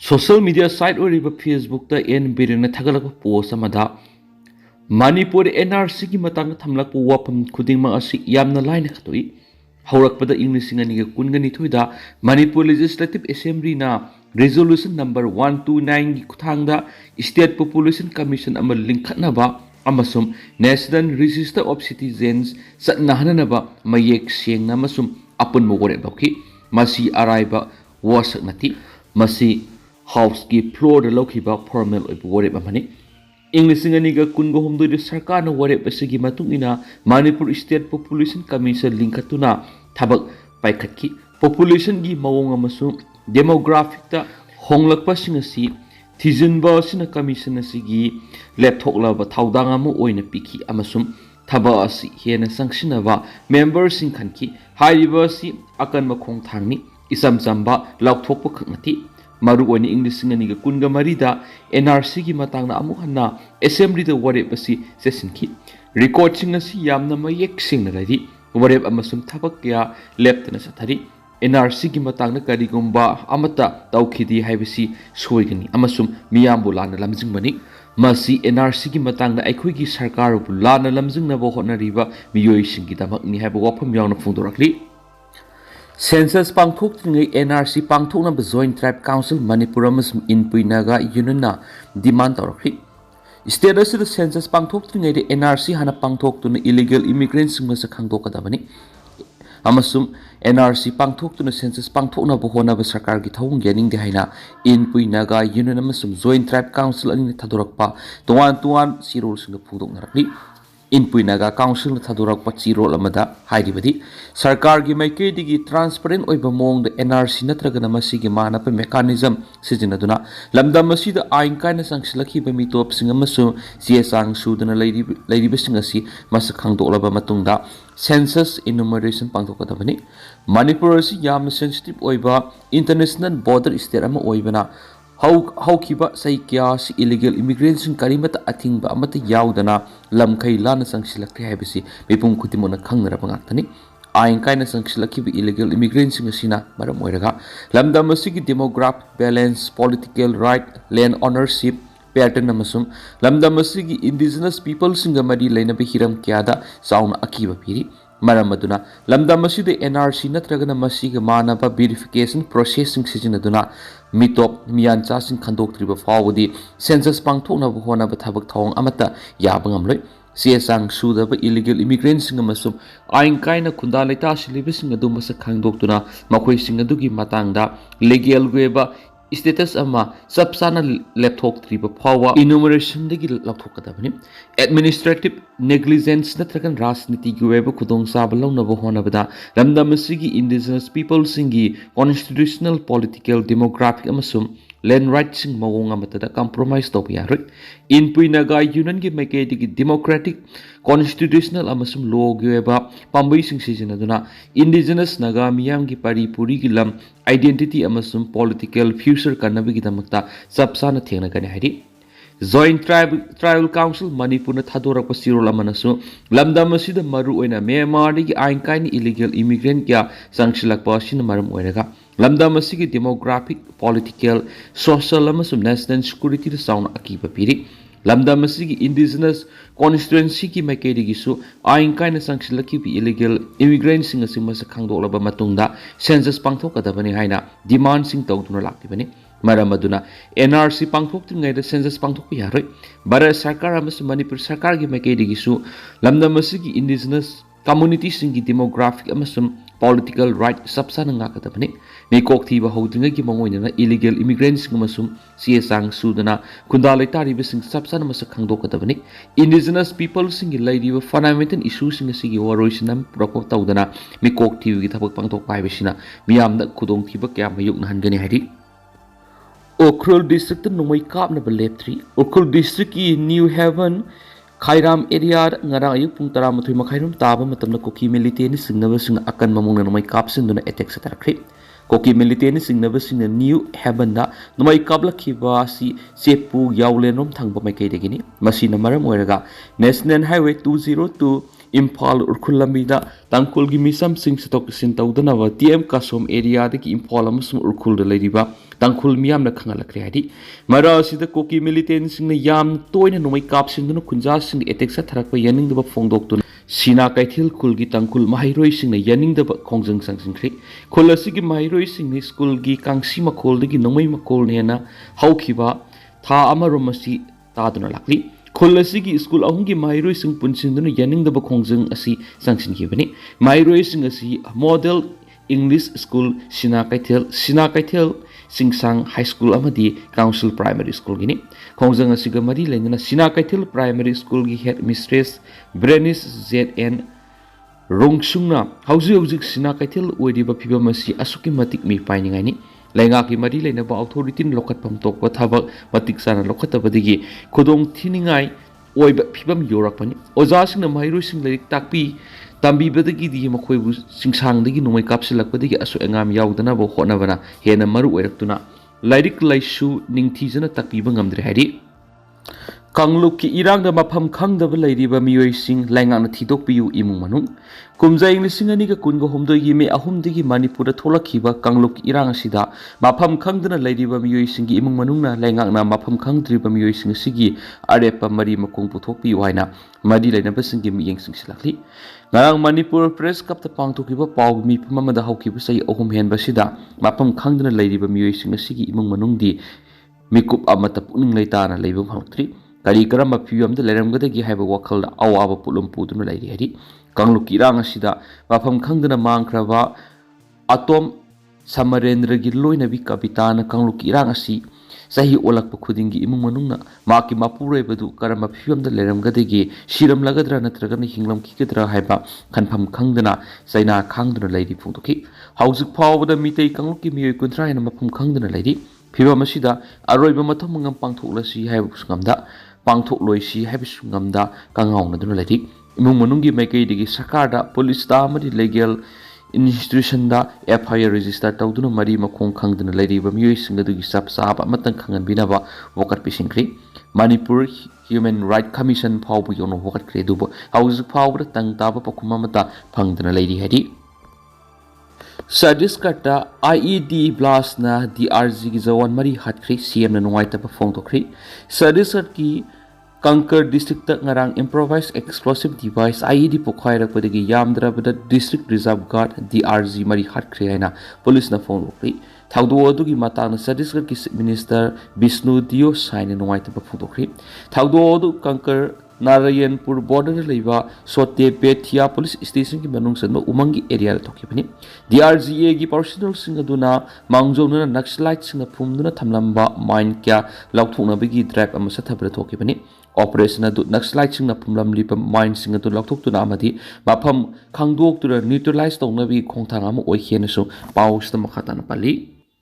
social media site Facebook N Biren थगलप post Manipur NRC की मतंग थमलप वाफम खुदिंग यामना लाइन खतोई हौरकपद इंग 2019 Manipur legislative assembly resolution number 129 की खुथांगदा स्टेट पॉपुलेशन कमीशन लिंखनबा नेशनल रजिस्टर ऑफ सिटीजन्स चटनाहनबा मयेक सेंगना अपुनब वरेप लौखि मसी अराइबा वासक नथि मसी हाउस की फ्लोर लौखिबा फॉर्मल वरेप अमनि इंग्लिश कुनगहुमदुई सरकार वरेप असगी मणिपुर स्टेट पॉपुलेशन कमीशन लिंखतुना थबक पाइखतकी पॉपुलेशन की मवोंग डेमोग्राफिक होंगलकपसिंग असि थिजिनबसिन कमीशन असगी लेपथोकलब थौदांग अमा ओइना पिखि अमसुम थबक असि हेना संगसिनबा मेंबरसिंग खनकी हाइबसि अकनब खोंथांगनि इसम चंबा लौथोकप खनति मरु ओइना इंग्लिश कुनग मरीदा एनआरसी की मतंगना अमुक हन्ना असेंबली द वरेप असि सेसिनकी रिकॉर्डसिंग असि यामना मयेक सेंगना लैरि वरेप अमसुम थबक क्या लेपतना सथरि एनआरसी की मतंगना करिगुम्बा अमता तौखिदि हाइबसि सोइगनि अमसुम मियामबु लाना लमजिंगबनि मसी एनआरसी की मतंगना अखोइगी सरकारबु लाना लमजिंगनबो होटनरिबा मियोइसिंगी दमकनि हाइबा वाफम यावना फोंदोरखलि सेंसस पांथोक्त्रिङै एनआरसी पांथोक्नब जॉइंट ट्राइब काउंसिल मणिपुर अमसुम इनपुई नागा यूनियनना डिमांड तौरखलि स्टेट असिद सेंसस पांथोक्त्रिङै एनआरसी हाना पांथोक्तुना इलीगल इमिग्रेंट्स मस खांदोकदबनि अमसुम एनआरसी पांथोक्तुना सेंसस पांथोक्नब होनब सरकार की थौंग यानिंगदे हाइना इनपुई नागा यूनियन अमसुम जॉइंट ट्राइब काउंसिल अनि थदोरकपा तोवान तोवान सिरोलसिंग फुंदोकनरखलि इनपुई नागा काउंसिल थदोरकपा चिरोल अमदा हाइरिबदि सरकार की माइकेदिगी ट्रांसपेरेंट ओइबा मोंग एनआरसी नत्रगना मसिगी मानप मेकानिज्म सिजिनदुना लमदम मसिदा आइन कायना संगसिलखिबा मितोपसिंग अमसु सिएसांग सुदना लैरिबसिंग असि मस खांदोकलबा मतुंगदा सेंसस इनुमरेशन पांथोकदबनि मणिपुर असि याम सेंसिटिव ओइबा इंटरनेशनल बॉर्डर स्टेट अमा ओइबना हौखिबा सैक्यास इलीगल इमिग्रेंट्स करीमत अथिंग अमत यावदना लमखै लाना संगसिलक्ते हाइबसि मिपुम खुतिमोना खंगनरबा ngaktani आइन कायना संगसिलखिबा इलीगल इमिग्रेंट्स असिना मरम ओइरगा लमदम असिगी demographic balance political right land ownership pattern अमसुम लमदम असिगी इंडिजिनस पीपल सिंग मरी लेनबे हिरम क्यादा साउन अकीबा पीरी मरम अदुना लमदम असिदे एनआरसी नत्रगना मसिग मानबा वेरिफिकेशन प्रोसेसिंग सिजिनदुना मिटोप मियानचासिंग खंदोक्त्रिबा फावदी सेंसस पांथोक्नब होनब थबक थौंग अमता याब ngamloi सिएसांग सुदब इलीगल इमिग्रेंट्स अमसुम आइन कायना खुंदा लेता सिलिबसिंग अदु मस खांदोक्तुना मखोइसिंग अदुगी मतंगदा लीगल वेबा स्टेटस अमा सबसाना लेपथोक्त्रिबा फावा इनुमरेशन दगी लौथोकदबनि एडमिनिस्ट्रेटिव नेग्लिजेंस नत्रगन राजनीति की वेब खुदोंग साब लौनब होनबदा लमदम सिगी इंडिजिनस पीपल सिंगी कॉन्स्टिट्यूशनल पॉलिटिकल डेमोग्राफिक अमसुम लैंड राइट सिंग मवोंग अमतदा कंप्रोमाइज तौब यारोय इनपुई नागा यूनियन की मैकेदिगी डेमोक्रेटिक कॉन्स्टिट्यूशनल अमसुम लॉ की वेबा पांबई सिंग सिजिनदुना इंडिजिनस नागा मियाम की परिपुरी की लम आइडेंटिटी अमसुम पॉलिटिकल फ्यूचर कनबगी दमकता सबसाना थेंगनगने हाइरि जॉइंट ट्राइबल काउंसिल मणिपुर थादोरक सिरोल अमनसु लमदम असिद मरु ओइना म्यांमारदगी आइन कायनि इलीगल इमिग्रेंट क्या संगसिलकपा सिन मरम ओइरगा लमदम असिगी डेमोग्राफिक पॉलिटिकल सोशल अमसुम नेशनल सिक्योरिटी साउन अकीबा पीरी लमदम असिगी इंडिजिनस कॉन्स्टिट्यूएंसी की मैकेदिगिसु आइन कायना संगसिलखिबि इलीगल इमिग्रेंट सिंग असि मस खांदोकलबा मतुंगदा सेंसस पांथोकदबनि हाइना डिमांड सिंग तौदुना लाक्तिबनि मरम अदुना एनआरसी पांथोक्त्रिङैदा सेंसस पांथोकपा यारोय भारत सरकार अमसुम मणिपुर सरकार की मैकेदिगिसु लमदम असिगी इंडिजिनस कम्युनिटी सिंगी डेमोग्राफिक अमसुम पॉलिटिकल राइट सबसाना ngaकदबनि निकोक थीबा हौद्रिङैगी मंगोइना इलीगल इमिग्रेंट्स अमसुम सिएसांग सुदना खुंदा लेतारिबा सिंग सबसाना मस खांदोकदबनि इंडिजिनस पीपल सिंगी लैरिबा फंडामेंटल इशू सिंग सिगी वरोइसिनम प्रपोज तौदना मिकोक थीबगी थबक पांथोकपा हाइबसिना मियामदा खुदोंग थीबा क्या मयुक नहनगनि हाइरि उखरुल डिस्ट्रिक्ट नोंमै कापनब लेपथ्री उखरुल डिस्ट्रिक्ट की new haven Khairam area ngarang ayuk pung 13 makhairun taba matamna kuki milite ni singnaba sing akan mamungna nomai kapsinduna attack satarakri Kuki military singnabasingna New Haven-da numai kablakhiba si Sepu Yaulenrom thangba maikaidagini masina maram oiraga National Highway 202 Imphal Urkhulamida Tangkulgi misam sing satok sin tawdanaba TM Kasom area dagi Imphal amasung Urkhulda leiriba Tangkhul miyamna khangalakre hadi mara sida Kuki military singna yam toina numai kapsinduna khunja sing attack sa tharakpa yaningdaba fongdoktuna Sina Kaithil Kulgi Tangkul Mahiroi Singna Yaningdaba Khongjang Sangsingkhri Khul asigi Mahiroi Singni Schoolgi Kangsi Makoldagi Nomai Makol nena Haukhiba Tha amarom asi taduna lakli Khul asigi school ahungi Mahiroi Sing punsinduna Yaningdaba Khongjang asi Sangsinkhibani Mahiroi Sing asi Model English School Sina Kaithil Singsang High School amadi Council Primary School gini Khongjang asiga mari lainana Sina Kaithil Primary School gi head mistress Biren ZN Rongsungna hauzik Sina Kaithil oiriba phibamasi asuki matik mi painingai ni lainga ki mari lainaba authority lokatpam tokpa thabak matik sana lokatabadigi Khudong thiningai oiba phibam yorakpani ojasingna mairoi sing lerik takpi tambibadagi di makoibu singsangdagi nomai kapsilakpadagi asu engam yaudana bo honabana hena maru oiraktuna lairik laisu ningthijana takpiba ngamdre hari Kangluk ki irang da mafam khangdaba lairiba miyoi sing laingana thidokpiu imung manung kumjai lisingani ka kungo homdoi me ahumdigi Manipur da tholakhiba kangluk irang asida mafam khangdana lairiba miyoi singi imung manungna laingana mafam khangdriba miyoi sing sigi arepa mari makong puthokpi waina madi lainaba singi miyeng sing silakli ngarang Manipur press cup ta pangthokiba paw mi pamamada haukiba sai ahum henba sida mafam khangdana lairiba miyoi sing sigi imung manungdi mikup amata puning leitana leibum hangtri Kari karamba phibamda leramgadagi haiba wakhalda awaba pulum puduna lairi hari kangluk irang asida mafam khangdana mangkraba atom samarendragi loinabi kapitana kangluk irang asi sahi olakpa khudingi imung manungna maki mapurebadu karamba phibamda leramgadagi shiram lagadra natragana hinglam kikadra haiba khanpham khangdana saina khangdana lairi phungtoki hauzik phawbada mitei kangluk ki miyoi kunthra hena mafam khangdana lairi phibam asida aroiba matham mangam pangthoklasi haiba sungamda Pangthok loisi habisu ngamda kangaung naduna ladi imung manunggi maikaidagi sakarda police da amadi legal institution da FIR register tawduna mari makong khangduna ladiba miyoi singadugi sapsaba amatang khangan binaba wokat pisingkri Manipur Human Right Commission phawbu yono wokat kre duba hauzik phawbra tang taba pakuma mata phangduna ladi hadi Sadiskata IED blast na DRG ki jawan mari hatkri CM na nungai tapa phone tokri Sadiskat ki Kanker district ta ngarang improvised explosive device IED pokhaira padagi yamdrabada district reserve guard DRG mari hatkri haina police na phone tokri thaudo adugi matang Sadiskat ki minister Vishnu Dio saine nungai tapa phone tokri thaudo adu Kanker Narayanpur border leiba Sote Petia police station ki manung sanba umangi area la thokibani DRGA gi personal singaduna mangjona Naxalite singa phumduna thamlamba mine kya laukthokna bigi drive ama sathabra thokibani operation adu Naxalite singa phumlam lipa mine singa tu laukthokuna amadi mafam khangdok tura neutralize tongna bi khongthang ama oikhena su paus ta makhatana pali